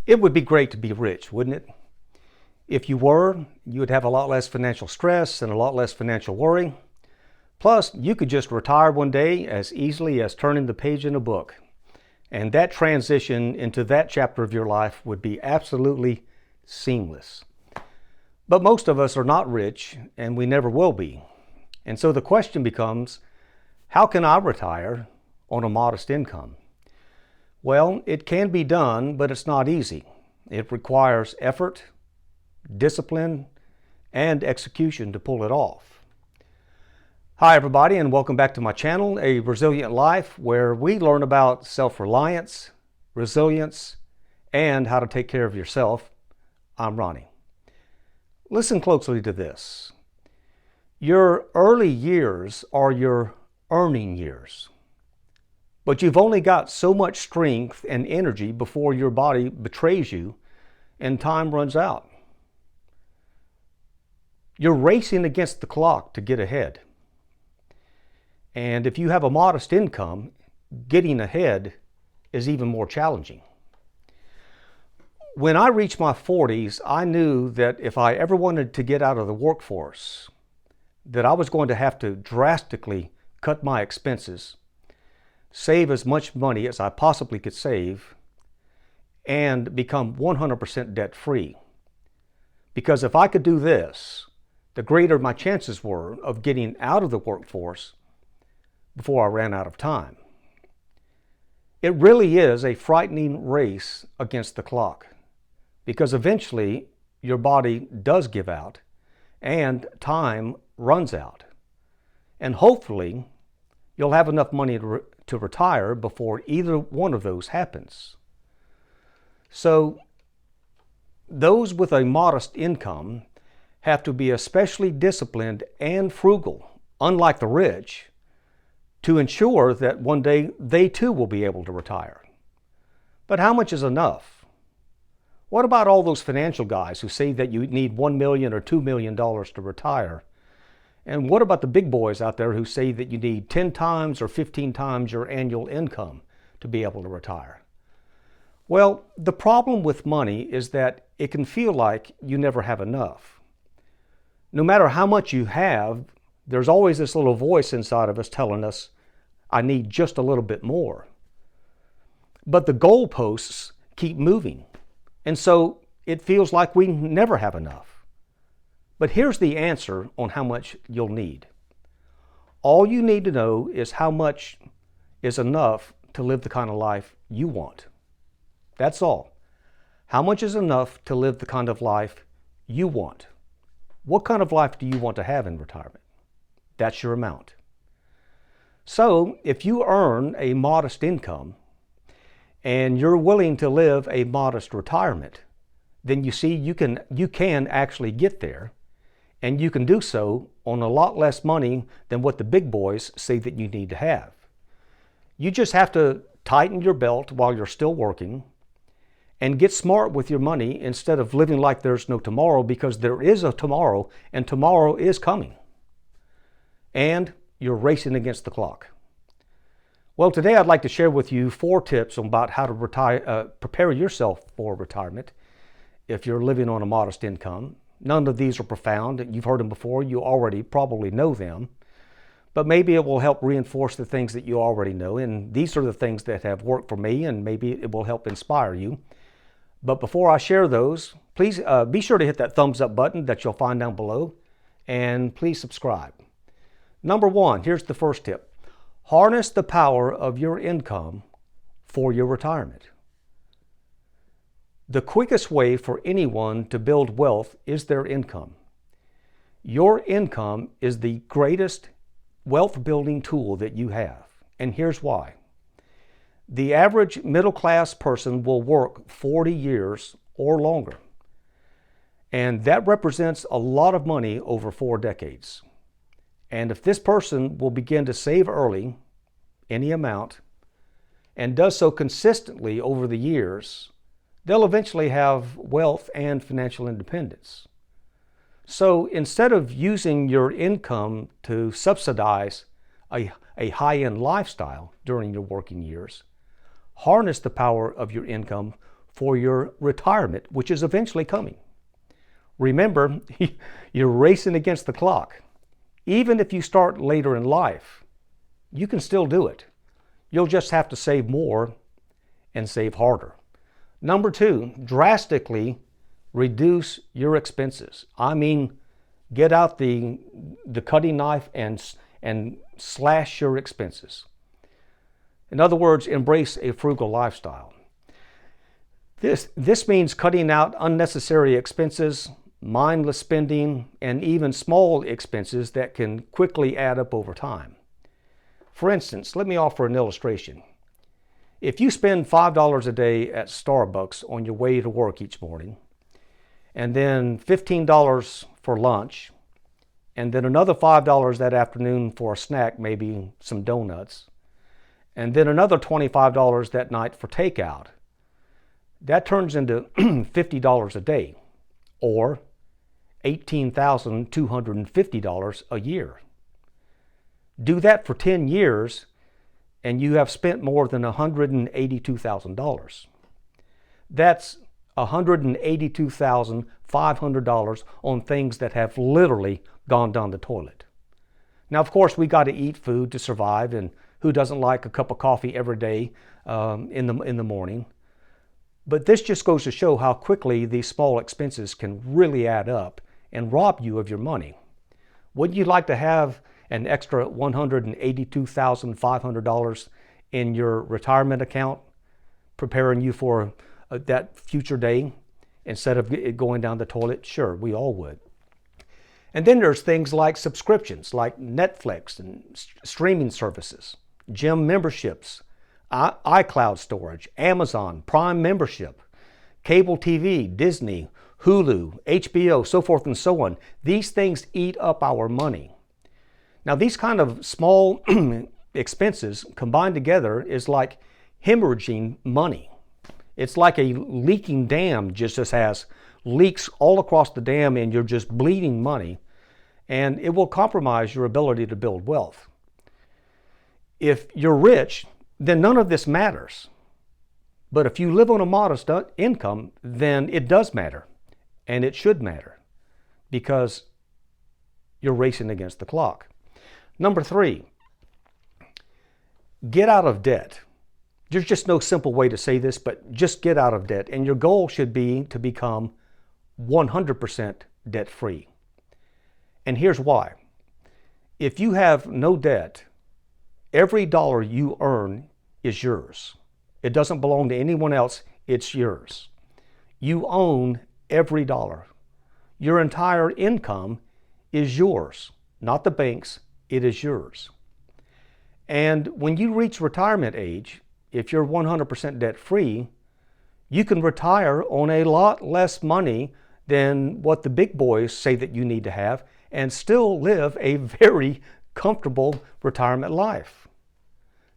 It would be great to be rich, wouldn't it? If you were, you would have a lot less financial stress and a lot less financial worry. Plus, you could just retire one day as easily as turning the page in a book. And that transition into that chapter of your life would be absolutely seamless. But most of us are not rich, and we never will be. And so the question becomes, how can I retire on a modest income? Well, it can be done, but it's not easy. It requires effort, discipline, and execution to pull it off. Hi everybody, and welcome back to my channel, A Resilient Life, where we learn about self-reliance, resilience, and how to take care of yourself. I'm Ronnie. Listen closely to this. Your early years are your earning years. But you've only got so much strength and energy before your body betrays you and time runs out. You're racing against the clock to get ahead. And if you have a modest income, getting ahead is even more challenging. When I reached my 40s, I knew that if I ever wanted to get out of the workforce, that I was going to have to drastically cut my expenses, save as much money as I possibly could save, and become 100% debt-free. Because if I could do this, the greater my chances were of getting out of the workforce before I ran out of time. It really is a frightening race against the clock, because eventually your body does give out and time runs out. And hopefully you'll have enough money to retire before either one of those happens. So those with a modest income have to be especially disciplined and frugal, unlike the rich, to ensure that one day they too will be able to retire. But how much is enough? What about all those financial guys who say that you need $1 million or $2 million to retire? And what about the big boys out there who say that you need 10 times or 15 times your annual income to be able to retire? Well, the problem with money is that it can feel like you never have enough. No matter how much you have, there's always this little voice inside of us telling us, I need just a little bit more. But the goalposts keep moving, and so it feels like we never have enough. But here's the answer on how much you'll need. All you need to know is how much is enough to live the kind of life you want. That's all. How much is enough to live the kind of life you want? What kind of life do you want to have in retirement? That's your amount. So if you earn a modest income and you're willing to live a modest retirement, then you see you can actually get there, and you can do so on a lot less money than what the big boys say that you need to have. You just have to tighten your belt while you're still working and get smart with your money instead of living like there's no tomorrow, because there is a tomorrow, and tomorrow is coming. And you're racing against the clock. Well, today I'd like to share with you 4 tips about how to prepare yourself for retirement if you're living on a modest income. None of these are profound. You've heard them before. You already probably know them. But maybe it will help reinforce the things that you already know. And these are the things that have worked for me, and maybe it will help inspire you. But before I share those, please be sure to hit that thumbs up button that you'll find down below. And please subscribe. Number 1, here's the first tip. Harness the power of your income for your retirement. The quickest way for anyone to build wealth is their income. Your income is the greatest wealth building tool that you have, and here's why. The average middle class person will work 40 years or longer, and that represents a lot of money over 4 decades. And if this person will begin to save early, any amount, and does so consistently over the years, they'll eventually have wealth and financial independence. So instead of using your income to subsidize a high-end lifestyle during your working years, harness the power of your income for your retirement, which is eventually coming. Remember, you're racing against the clock. Even if you start later in life, you can still do it. You'll just have to save more and save harder. Number 2, drastically reduce your expenses. I mean, get out the cutting knife and slash your expenses. In other words, embrace a frugal lifestyle. This means cutting out unnecessary expenses, mindless spending, and even small expenses that can quickly add up over time. For instance, let me offer an illustration. If you spend $5 a day at Starbucks on your way to work each morning, and then $15 for lunch, and then another $5 that afternoon for a snack, maybe some donuts, and then another $25 that night for takeout, that turns into $50 a day, or $18,250 a year. Do that for 10 years, and you have spent more than $182,000. That's $182,500 on things that have literally gone down the toilet. Now, of course, we got to eat food to survive, and who doesn't like a cup of coffee every day in the morning? But this just goes to show how quickly these small expenses can really add up and rob you of your money. Wouldn't you like to have an extra $182,500 in your retirement account, preparing you for that future day instead of it going down the toilet? Sure, we all would. And then there's things like subscriptions, like Netflix and streaming services, gym memberships, iCloud storage, Amazon, Prime membership, cable TV, Disney, Hulu, HBO, so forth and so on. These things eat up our money. Now, these kind of small expenses combined together is like hemorrhaging money. It's like a leaking dam just has leaks all across the dam, and you're just bleeding money, and it will compromise your ability to build wealth. If you're rich, then none of this matters. But if you live on a modest income, then it does matter, and it should matter, because you're racing against the clock. Number 3, get out of debt. There's just no simple way to say this, but just get out of debt. And your goal should be to become 100% debt-free. And here's why. If you have no debt, every dollar you earn is yours. It doesn't belong to anyone else, it's yours. You own every dollar. Your entire income is yours, not the bank's, it is yours. And when you reach retirement age, if you're 100% debt-free, you can retire on a lot less money than what the big boys say that you need to have and still live a very comfortable retirement life.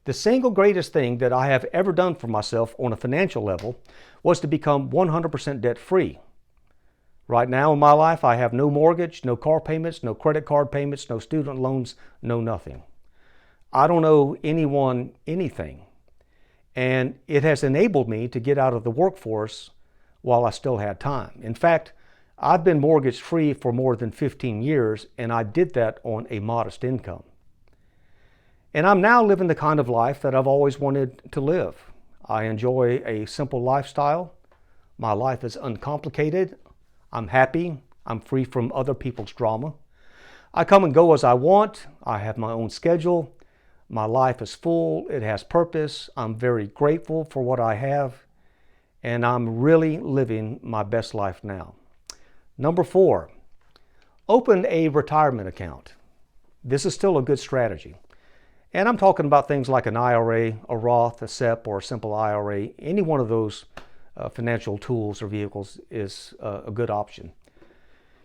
The single greatest thing that I have ever done for myself on a financial level was to become 100% debt-free. Right now in my life, I have no mortgage, no car payments, no credit card payments, no student loans, no nothing. I don't owe anyone anything. And it has enabled me to get out of the workforce while I still had time. In fact, I've been mortgage free for more than 15 years, and I did that on a modest income. And I'm now living the kind of life that I've always wanted to live. I enjoy a simple lifestyle. My life is uncomplicated. I'm happy. I'm free from other people's drama. I come and go as I want. I have my own schedule. My life is full. It has purpose. I'm very grateful for what I have. And I'm really living my best life now. Number 4, open a retirement account. This is still a good strategy. And I'm talking about things like an IRA, a Roth, a SEP, or a simple IRA. Any one of those financial tools or vehicles is a good option.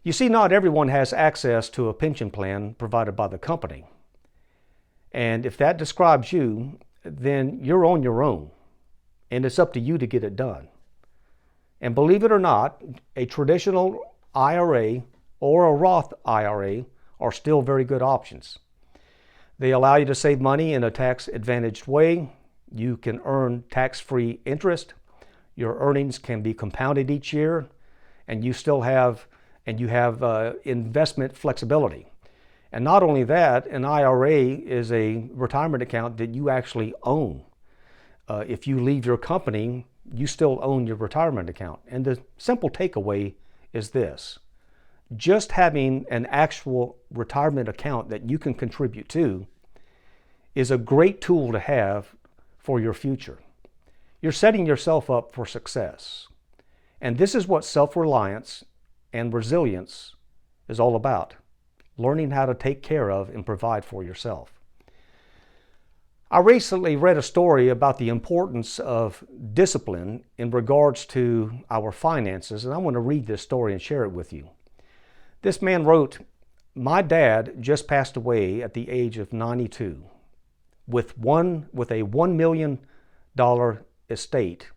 You see, not everyone has access to a pension plan provided by the company. And if that describes you, then you're on your own. And it's up to you to get it done. And believe it or not, a traditional IRA or a Roth IRA are still very good options. They allow you to save money in a tax-advantaged way. You can earn tax-free interest. Your earnings can be compounded each year, and you have investment flexibility. And not only that, an IRA is a retirement account that you actually own. If you leave your company, you still own your retirement account. And the simple takeaway is this: just having an actual retirement account that you can contribute to is a great tool to have for your future. You're setting yourself up for success. And this is what self-reliance and resilience is all about: learning how to take care of and provide for yourself. I recently read a story about the importance of discipline in regards to our finances, and I want to read this story and share it with you. This man wrote, "My dad just passed away at the age of 92 with a $1 million estate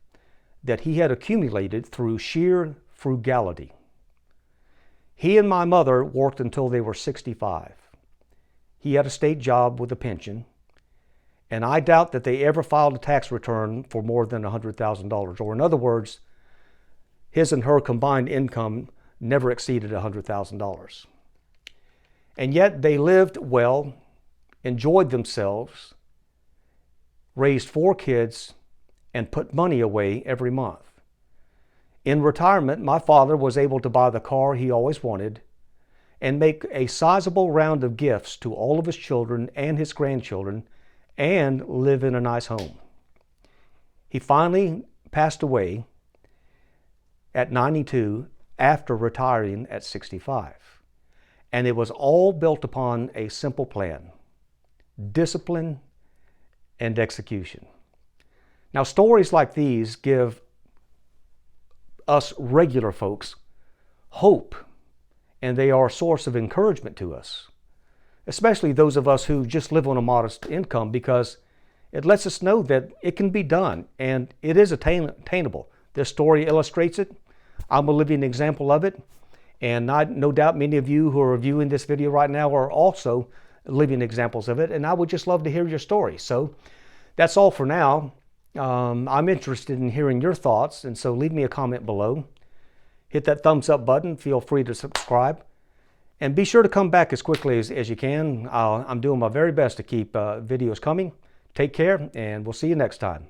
that he had accumulated through sheer frugality. He and my mother worked until they were 65. He had a state job with a pension, and I doubt that they ever filed a tax return for more than $100,000. Or in other words, his and her combined income never exceeded $100,000. And yet they lived well, enjoyed themselves, raised 4 kids, and put money away every month. In retirement, my father was able to buy the car he always wanted and make a sizable round of gifts to all of his children and his grandchildren and live in a nice home. He finally passed away at 92 after retiring at 65. And it was all built upon a simple plan: discipline and execution." Now, stories like these give us regular folks hope, and they are a source of encouragement to us, especially those of us who just live on a modest income, because it lets us know that it can be done and it is attainable. This story illustrates it. I'm a living example of it, and no doubt many of you who are viewing this video right now are also living examples of it, and I would just love to hear your story. So that's all for now. I'm interested in hearing your thoughts, and so leave me a comment below. Hit that thumbs up button. Feel free to subscribe. And be sure to come back as quickly as you can. I'm doing my very best to keep videos coming. Take care, and we'll see you next time.